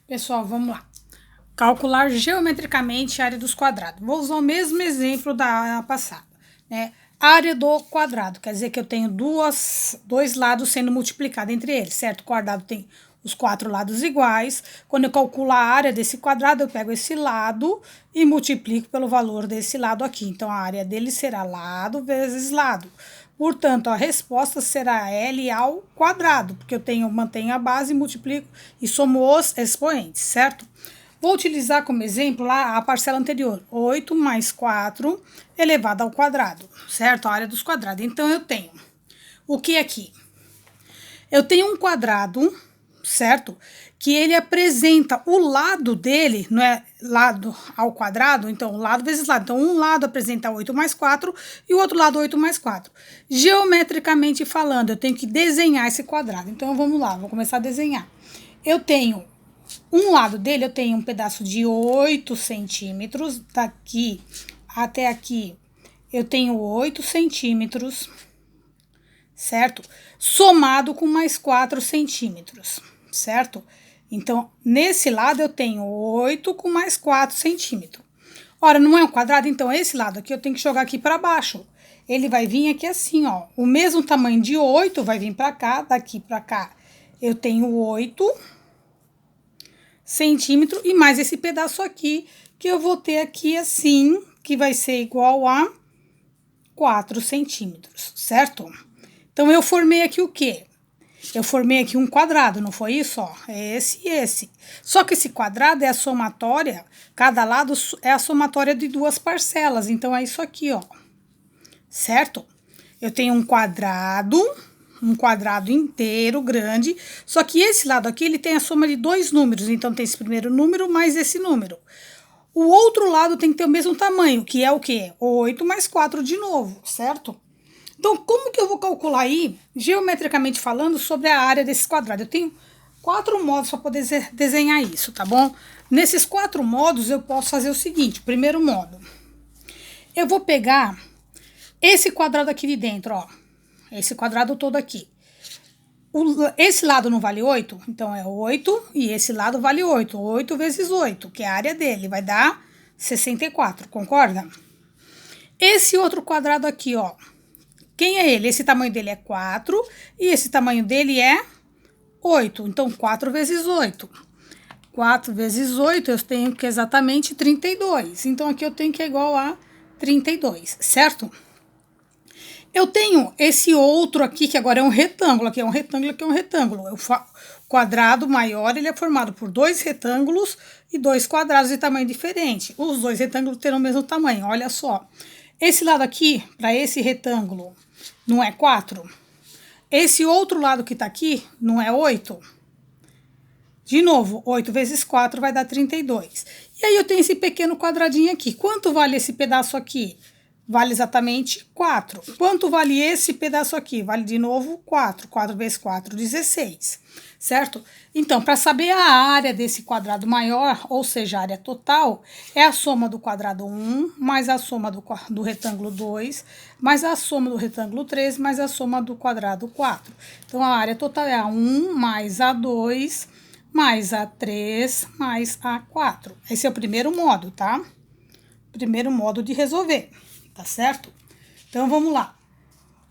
Pessoal, vamos lá. Calcular geometricamente a área dos quadrados. Vou usar o mesmo exemplo da aula passada, né? Área do quadrado, quer dizer que eu tenho dois lados sendo multiplicados entre eles, certo? O quadrado tem os 4 lados iguais. Quando eu calculo a área desse quadrado, eu pego esse lado e multiplico pelo valor desse lado aqui. Então, a área dele será lado vezes lado. Portanto, a resposta será L ao quadrado, porque mantenho a base, multiplico e somo os expoentes, certo? Vou utilizar como exemplo lá a parcela anterior, 8 mais 4 elevado ao quadrado, certo? A área dos quadrados. Então, eu tenho o que aqui? Eu tenho um quadrado, certo? Que ele apresenta o lado dele, não é lado ao quadrado, então lado vezes lado. Então, um lado apresenta 8 mais 4 e o outro lado 8 mais 4. Geometricamente falando, eu tenho que desenhar esse quadrado. Então, vamos lá, vou começar a desenhar. Eu tenho um lado dele, eu tenho um pedaço de 8 centímetros, daqui até aqui eu tenho 8 centímetros, certo? Somado com mais 4 centímetros, certo? Então, nesse lado eu tenho 8 com mais 4 centímetros. Ora, não é um quadrado, então esse lado aqui eu tenho que jogar aqui para baixo. Ele vai vir aqui assim, ó. O mesmo tamanho de 8 vai vir para cá, daqui para cá. Eu tenho 8 centímetros e mais esse pedaço aqui, que eu vou ter aqui assim, que vai ser igual a 4 centímetros, certo? Então, eu formei aqui o quê? Eu formei aqui um quadrado, não foi isso? Ó, é esse e esse. Só que esse quadrado é a somatória, cada lado é a somatória de duas parcelas. Então, é isso aqui, ó. Certo? Eu tenho um quadrado inteiro, grande. Só que esse lado aqui, ele tem a soma de dois números. Então, tem esse primeiro número mais esse número. O outro lado tem que ter o mesmo tamanho, que é o quê? 8 mais 4 de novo, certo? Então, como que eu vou calcular aí, geometricamente falando, sobre a área desse quadrado? Eu tenho 4 modos para poder desenhar isso, tá bom? Nesses 4 modos, eu posso fazer o seguinte. Primeiro modo, eu vou pegar esse quadrado aqui de dentro, ó. Esse quadrado todo aqui. Esse lado não vale 8? Então, é 8 e esse lado vale 8. 8 vezes 8, que é a área dele, vai dar 64, concorda? Esse outro quadrado aqui, ó. Quem é ele? Esse tamanho dele é 4 e esse tamanho dele é 8. Então, 4 vezes 8. 4 vezes 8, eu tenho que exatamente 32. Então, aqui eu tenho que é igual a 32, certo? Eu tenho esse outro aqui, que agora é um retângulo. Aqui é um retângulo, aqui é um retângulo. O quadrado maior, ele é formado por dois retângulos e dois quadrados de tamanho diferente. Os dois retângulos terão o mesmo tamanho, olha só. Esse lado aqui, para esse retângulo, não é 4? Esse outro lado que tá aqui, não é 8? De novo, 8 vezes 4 vai dar 32. E aí eu tenho esse pequeno quadradinho aqui. Quanto vale esse pedaço aqui? Vale exatamente 4. Quanto vale esse pedaço aqui? Vale de novo 4. 4 vezes 4, 16. Certo? Então, para saber a área desse quadrado maior, ou seja, a área total, é a soma do quadrado 1, mais a soma do retângulo 2, mais a soma do retângulo 3, mais a soma do quadrado 4. Então, a área total é a 1 mais a 2, mais a 3, mais a 4. Esse é o primeiro modo, tá? Primeiro modo de resolver. Tá certo? Então, vamos lá.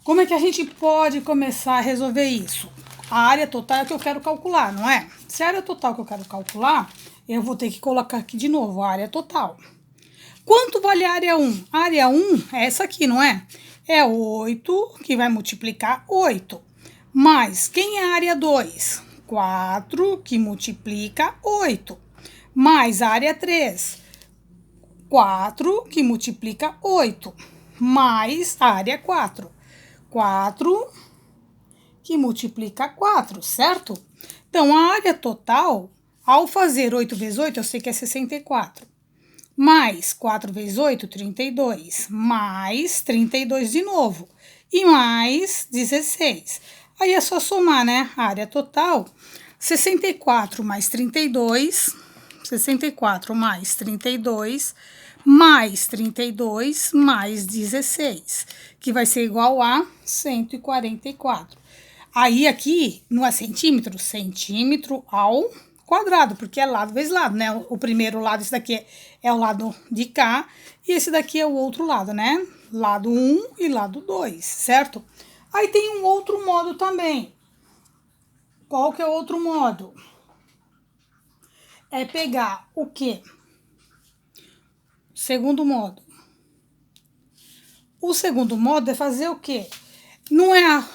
Como é que a gente pode começar a resolver isso? A área total é o que eu quero calcular, não é? Se a área total que eu quero calcular, eu vou ter que colocar aqui de novo a área total. Quanto vale a área 1? A área 1 é essa aqui, não é? É 8, que vai multiplicar 8. Mais, quem é a área 2? 4, que multiplica 8. Mais a área 3. 4, que multiplica 8, mais a área 4. 4, que multiplica 4, certo? Então, a área total, ao fazer 8 vezes 8, eu sei que é 64. Mais 4 vezes 8, 32. Mais 32 de novo. E mais 16. Aí é só somar, né? A área total, 64 mais 32... 64 mais 32, mais 32, mais 16, que vai ser igual a 144. Aí, aqui, não é centímetro? Centímetro ao quadrado, porque é lado vezes lado, né? O primeiro lado, esse daqui é o lado de cá, e esse daqui é o outro lado, né? Lado 1 e lado 2, certo? Aí tem um outro modo também. Qual que é o outro modo? É pegar o quê? Segundo modo. O segundo modo é fazer o quê? Não é a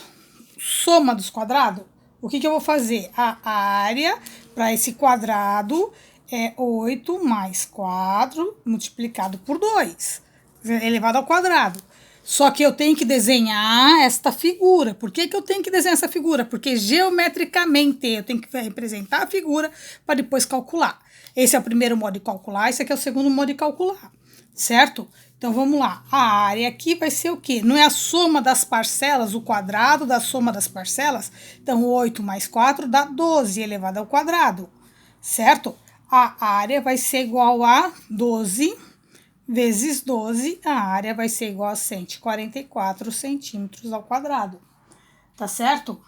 soma dos quadrados? O que eu vou fazer? A área para esse quadrado é 8 mais 4 multiplicado por 2, elevado ao quadrado. Só que eu tenho que desenhar esta figura. Por que eu tenho que desenhar essa figura? Porque geometricamente eu tenho que representar a figura para depois calcular. Esse é o primeiro modo de calcular, esse aqui é o segundo modo de calcular, certo? Então, vamos lá. A área aqui vai ser o quê? Não é a soma das parcelas, o quadrado da soma das parcelas? Então, 8 mais 4 dá 12 elevado ao quadrado, certo? A área vai ser igual a 12 vezes 12, a área vai ser igual a 144 centímetros ao quadrado, tá certo?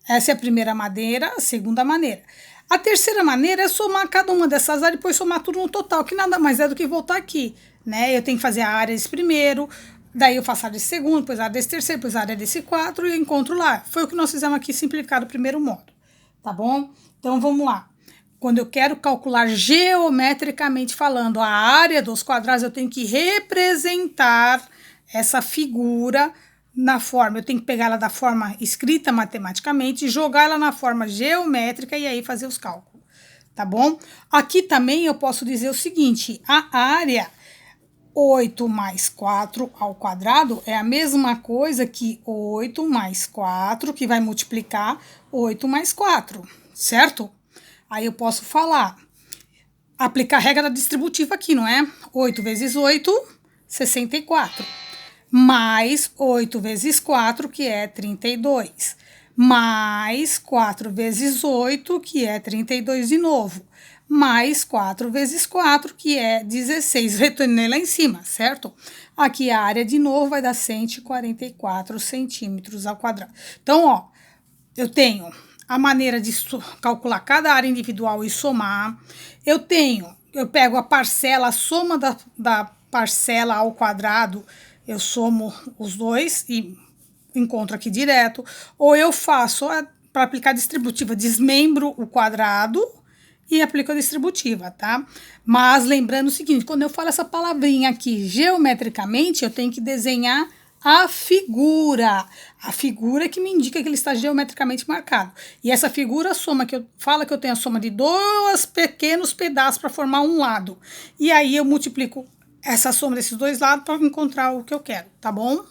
Essa é a primeira maneira. A segunda maneira. A terceira maneira é somar cada uma dessas áreas e depois somar tudo no total, que nada mais é do que voltar aqui, né? Eu tenho que fazer a área desse primeiro, daí eu faço a área desse segundo, depois a área desse terceiro, depois a área desse quatro e eu encontro lá. Foi o que nós fizemos aqui simplificado o primeiro modo, tá bom? Então, vamos lá. Quando eu quero calcular geometricamente falando a área dos quadrados, eu tenho que representar essa figura na forma, eu tenho que pegar ela da forma escrita matematicamente, jogar ela na forma geométrica e aí fazer os cálculos, tá bom? Aqui também eu posso dizer o seguinte, a área 8 mais 4 ao quadrado é a mesma coisa que 8 mais 4, que vai multiplicar 8 mais 4, certo? Aí eu posso falar, aplicar a regra distributiva aqui, não é? 8 vezes 8, 64. Mais 8 vezes 4, que é 32. Mais 4 vezes 8, que é 32 de novo. Mais 4 vezes 4, que é 16. Retornei lá em cima, certo? Aqui a área de novo vai dar 144 centímetros ao quadrado. Então, ó, eu tenho a maneira de calcular cada área individual e somar. Eu pego a parcela, a soma da parcela ao quadrado, eu somo os dois e encontro aqui direto. Ou eu faço, para aplicar a distributiva, desmembro o quadrado e aplico a distributiva, tá? Mas lembrando o seguinte, quando eu falo essa palavrinha aqui, geometricamente, eu tenho que desenhar a figura que me indica que ele está geometricamente marcado. E essa figura, a soma que eu falo que eu tenho a soma de dois pequenos pedaços para formar um lado. E aí eu multiplico essa soma desses dois lados para encontrar o que eu quero, tá bom?